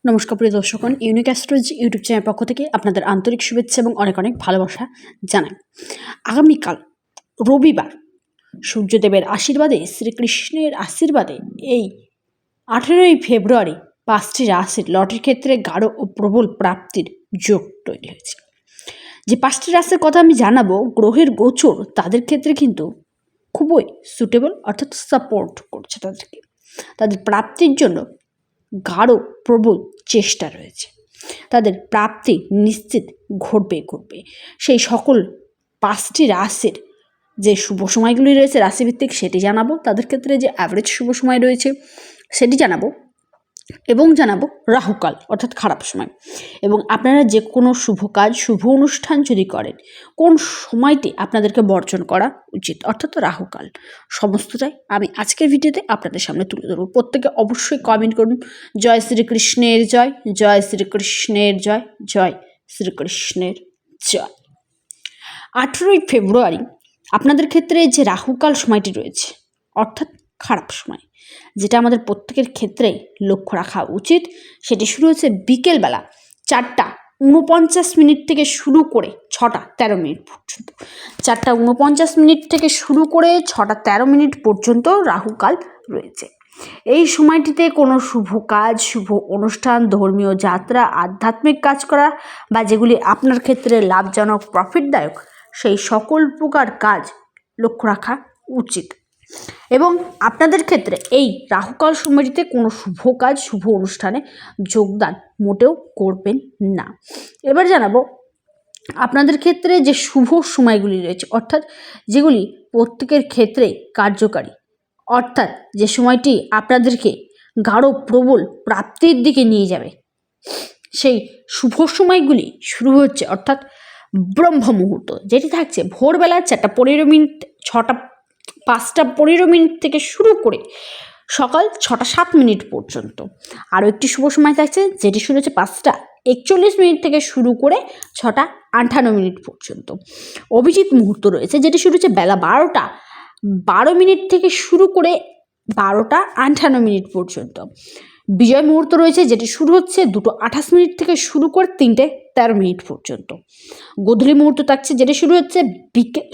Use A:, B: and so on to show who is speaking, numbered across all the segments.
A: নমস্কার প্রিয় দর্শকগণ, unique astrology YouTube channel পক্ষ থেকে আপনাদের আন্তরিক শুভেচ্ছা এবং অনেক অনেক ভালোবাসা জানাই। আগামীকাল রবিবার সূর্যদেবের আশীর্বাদে, শ্রীকৃষ্ণের আশীর্বাদে এই 18ই ফেব্রুয়ারি 5টি রাশির লটারির ক্ষেত্রে গাঢ় ও প্রবল প্রাপ্তির যোগ তৈরি হয়েছে। যে 5টি রাশির কথা আমি জানাবো, গ্রহের গোচর তাদের ক্ষেত্রে কিন্তু খুবই সুটেবল, অর্থাৎ সাপোর্ট করছে তাদেরকে, তাদের প্রাপ্তির জন্য গাঢ় প্রবল চেষ্টা রয়েছে। তাদের প্রাপ্তি নিশ্চিত ঘটবে। সেই সকল 5টি রাশির যে শুভ সময়গুলি রয়েছে রাশিভিত্তিক সেটি জানাবো, তাদের ক্ষেত্রে যে অ্যাভারেজ শুভ সময় রয়েছে সেটি জানাবো, এবং জানাবো রাহুকাল অর্থাৎ খারাপ সময়। এবং আপনারা যে কোনো শুভ কাজ, শুভ অনুষ্ঠান যদি করেন, কোন সময়টি আপনাদেরকে বর্জন করা উচিত, অর্থাৎ রাহুকাল, সমস্তটাই আমি আজকের ভিডিওতে আপনাদের সামনে তুলে ধরবো। প্রত্যেকে অবশ্যই কমেন্ট করুন জয় শ্রীকৃষ্ণের জয়, জয় শ্রীকৃষ্ণের জয়, জয় শ্রীকৃষ্ণের জয়। 18ই ফেব্রুয়ারি আপনাদের ক্ষেত্রে যে রাহুকাল সময়টি রয়েছে, অর্থাৎ খারাপ সময়, যেটা আমাদের প্রত্যেকের ক্ষেত্রেই লক্ষ্য রাখা উচিত, সেটি শুরু হচ্ছে বিকেলবেলা 4:49 থেকে শুরু করে 6:13 পর্যন্ত। 4:49 থেকে শুরু করে 6:13 পর্যন্ত রাহুকাল রয়েছে। এই সময়টিতে কোনো শুভ কাজ, শুভ অনুষ্ঠান, ধর্মীয় যাত্রা, আধ্যাত্মিক কাজ করা বা যেগুলি আপনার ক্ষেত্রে লাভজনক, প্রফিটদায়ক, সেই সকল প্রকার কাজ লক্ষ্য রাখা উচিত। এবং আপনাদের ক্ষেত্রে এই রাহুকাল সময়টিতে কোনো শুভ কাজ, শুভ অনুষ্ঠানে যোগদান মোটেও করবেন না। এবার জানাবো আপনাদের ক্ষেত্রে যে শুভ সময়গুলি রয়েছে, অর্থাৎ যেগুলি প্রত্যেকের ক্ষেত্রে কার্যকারী, অর্থাৎ যে সময়টি আপনাদেরকে গাঢ় প্রবল প্রাপ্তির দিকে নিয়ে যাবে, সেই শুভ সময়গুলি শুরু হচ্ছে অর্থাৎ ব্রহ্ম মুহূর্ত, যেটি থাকছে ভোরবেলা 4:15 5:15 থেকে শুরু করে সকাল 6:07 পর্যন্ত। আরও একটি শুভ সময় থাকছে যেটি শুরু হচ্ছে 5:41 থেকে শুরু করে 6:58 পর্যন্ত। অভিজিৎ মুহূর্ত রয়েছে যেটি শুরু হচ্ছে বেলা 12:12 থেকে শুরু করে 12:58 পর্যন্ত। বিজয় মুহূর্ত রয়েছে যেটি শুরু হচ্ছে 2:28 থেকে শুরু করে 3:13 পর্যন্ত। গোধূলি মুহূর্ত থাকছে যেটি শুরু হচ্ছে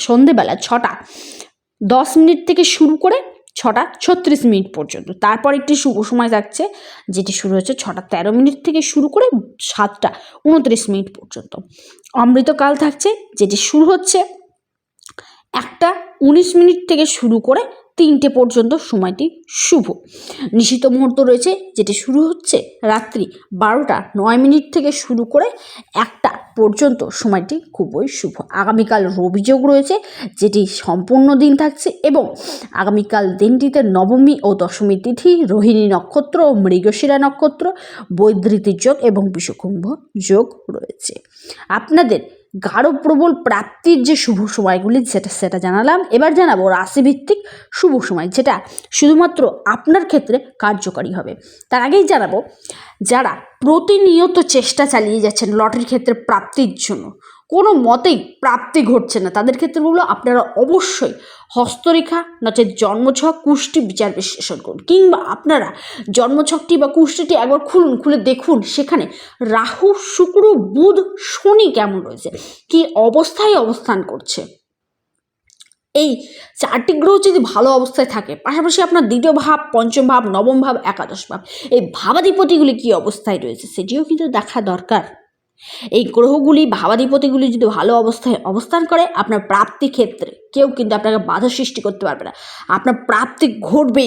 A: সন্ধেবেলা 6:10 থেকে শুরু করে 6:36 পর্যন্ত। তারপর একটি শুভ সময় থাকছে যেটি শুরু হচ্ছে 6:13 থেকে শুরু করে 7:29 পর্যন্ত। অমৃতকাল থাকছে যেটি শুরু হচ্ছে 1:19 থেকে শুরু করে 3টে পর্যন্ত, সময়টি শুভ। নিশিত মুহূর্ত রয়েছে যেটি শুরু হচ্ছে রাত্রি 12:09 থেকে শুরু করে 1টা পর্যন্ত, সময়টি খুবই শুভ। আগামীকাল রবিযোগ রয়েছে যেটি সম্পূর্ণ দিন থাকছে, এবং আগামীকাল দিনটিতে নবমী ও দশমী তিথি, রোহিণী নক্ষত্র ও মৃগশিরা নক্ষত্র, বৈধৃতি যোগ এবং বিষকুম্ভ যোগ রয়েছে। আপনাদের গাঢ় প্রবল প্রাপ্তির যে শুভ সময়গুলি সেটা জানালাম। এবার জানাবো রাশিভিত্তিক শুভ সময়, যেটা শুধুমাত্র আপনার ক্ষেত্রে কার্যকারী হবে। তার আগেই জানাবো যারা প্রতিনিয়ত চেষ্টা চালিয়ে যাচ্ছেন লটারির ক্ষেত্রে প্রাপ্তির জন্য, কোনো মতেই প্রাপ্তি ঘটছে না, তাদের ক্ষেত্রে বলবো আপনারা অবশ্যই হস্তরেখা নচেত জন্মছক, কুষ্টি বিচার বিশ্লেষণ করুন, কিংবা আপনারা জন্মছকটি বা কুষ্টিটি একবার খুলে দেখুন সেখানে রাহু, শুক্র, বুধ, শনি কেমন রয়েছে, কি অবস্থায় অবস্থান করছে। এই 4টি গ্রহ যদি ভালো অবস্থায় থাকে, পাশাপাশি আপনার 2য় ভাব, 5ম ভাব, 9ম ভাব, একাদশ ভাব, এই ভাবাধিপতিগুলি কী অবস্থায় রয়েছে সেটিও কিন্তু দেখা দরকার। এই গ্রহগুলি, ভাবাধিপতিগুলি যদি ভালো অবস্থায় অবস্থান করে, আপনার প্রাপ্তি ক্ষেত্রে কেউ কিন্তু আপনাকে বাধা সৃষ্টি করতে পারবে না, আপনার প্রাপ্তি ঘটবে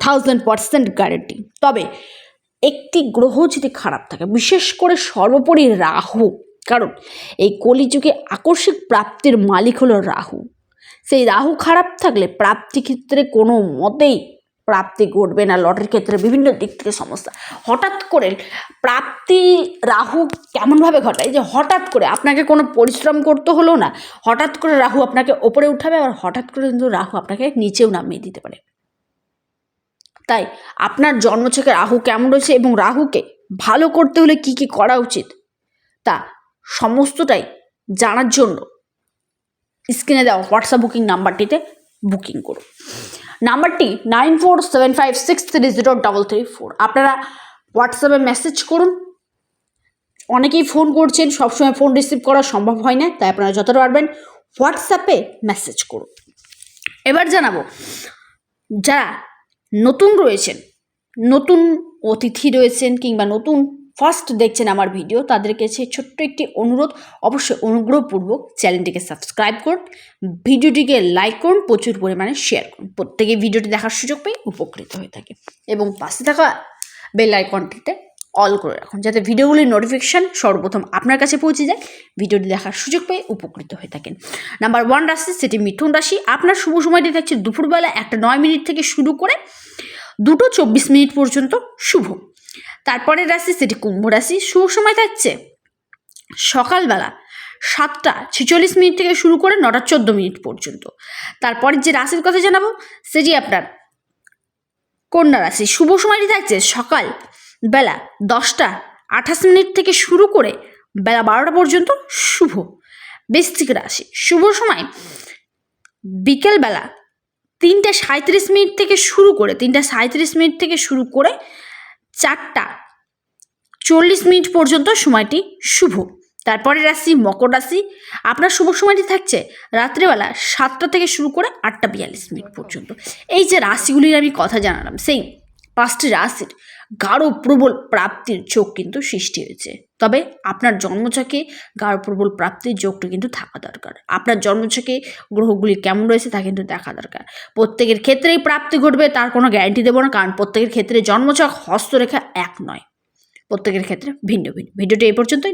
A: 1000% গ্যারেন্টি। তবে একটি গ্রহ যদি খারাপ থাকে, বিশেষ করে সর্বোপরি রাহু, কারণ এই কলিযুগে আকস্মিক প্রাপ্তির মালিক হলো রাহু, সেই রাহু খারাপ থাকলে প্রাপ্তি ক্ষেত্রে কোনো মতেই প্রাপ্তি ঘটবে না। লটারির ক্ষেত্রে বিভিন্ন দিক থেকে সমস্যা, হঠাৎ করে প্রাপ্তি রাহু কেমনভাবে ঘটায় যে হঠাৎ করে আপনাকে কোনো পরিশ্রম করতে হলো না, হঠাৎ করে রাহু আপনাকে ওপরে উঠাবে, আর হঠাৎ করে কিন্তু রাহু আপনাকে নিচেও নামিয়ে দিতে পারে। তাই আপনার জন্মছকে রাহু কেমন রয়েছে এবং রাহুকে ভালো করতে হলে কি কি করা উচিত, তা সমস্তটাই জানার জন্য স্ক্রিনে দেওয়া হোয়াটসঅ্যাপ বুকিং নাম্বারটিতে বুকিং করুন। নাম্বারটি 9475630334। আপনারা হোয়াটসঅ্যাপে মেসেজ করুন, অনেকেই ফোন করছেন, সবসময় ফোন রিসিভ করা সম্ভব হয় না, তাই আপনারা যতটা পারবেন হোয়াটসঅ্যাপে মেসেজ করুন। এবার জানাবো যারা নতুন রয়েছেন, নতুন অতিথি রয়েছেন কিংবা নতুন ফার্স্ট দেখছেন আমার ভিডিও, তাদের কাছে ছোট্ট একটি অনুরোধ, অবশ্যই অনুগ্রহপূর্বক চ্যানেলটিকে সাবস্ক্রাইব করুন, ভিডিওটিকে লাইক করুন, প্রচুর পরিমাণে শেয়ার করুন, প্রত্যেকে ভিডিওটি দেখার সুযোগ পেয়ে উপকৃত হয়ে থাকে এবং পাশে থাকা বেল আইকনটিতে অল করে রাখুন যাতে ভিডিওগুলির নোটিফিকেশান সর্বপ্রথম আপনার কাছে পৌঁছে যায়, ভিডিওটি দেখার সুযোগ পেয়ে উপকৃত হয়ে থাকেন। নাম্বার 1 রাশি, সেটি মিথুন রাশি। আপনার শুভ সময়টি থাকছে দুপুরবেলা 1:09 থেকে শুরু করে 2:24 পর্যন্ত শুভ। তারপরের রাশি সেটি কুম্ভ রাশি। শুভ সময় থাকছে সকালবেলা 7:46 থেকে শুরু করে 9:14 পর্যন্ত। তারপরে যে রাশির কথা জানাবো সেটি আপনার কন্যা রাশি। শুভ সময়টি থাকছে সকাল বেলা 10:28 থেকে শুরু করে বেলা 12টা পর্যন্ত শুভ। বৃশ্চিক রাশি। শুভ সময় বিকেলবেলা 3:37 থেকে শুরু করে 3:37 থেকে শুরু করে 4:40 পর্যন্ত সময়টি শুভ। তারপরে রাশি মকর রাশি। আপনার শুভ সময়টি থাকছে রাত্রেবেলা 7টা থেকে শুরু করে 8:42 পর্যন্ত। এই যে রাশিগুলির আমি কথা জানালাম, সেই 5টি রাশির গাঢ় প্রবল প্রাপ্তির যোগ কিন্তু সৃষ্টি হয়েছে। তবে আপনার জন্মছকে গাঢ় প্রবল প্রাপ্তির যোগটা কিন্তু থাকা দরকার। আপনার জন্মছকে গ্রহগুলি কেমন রয়েছে তা কিন্তু দেখা দরকার। প্রত্যেকের ক্ষেত্রেই প্রাপ্তি ঘটবে তার কোনো গ্যারান্টি দেবো না, কারণ প্রত্যেকের ক্ষেত্রে জন্মছক হস্তরেখা এক নয়, প্রত্যেকের ক্ষেত্রে ভিন্ন ভিন্ন। ভিডিওটি এই পর্যন্তই।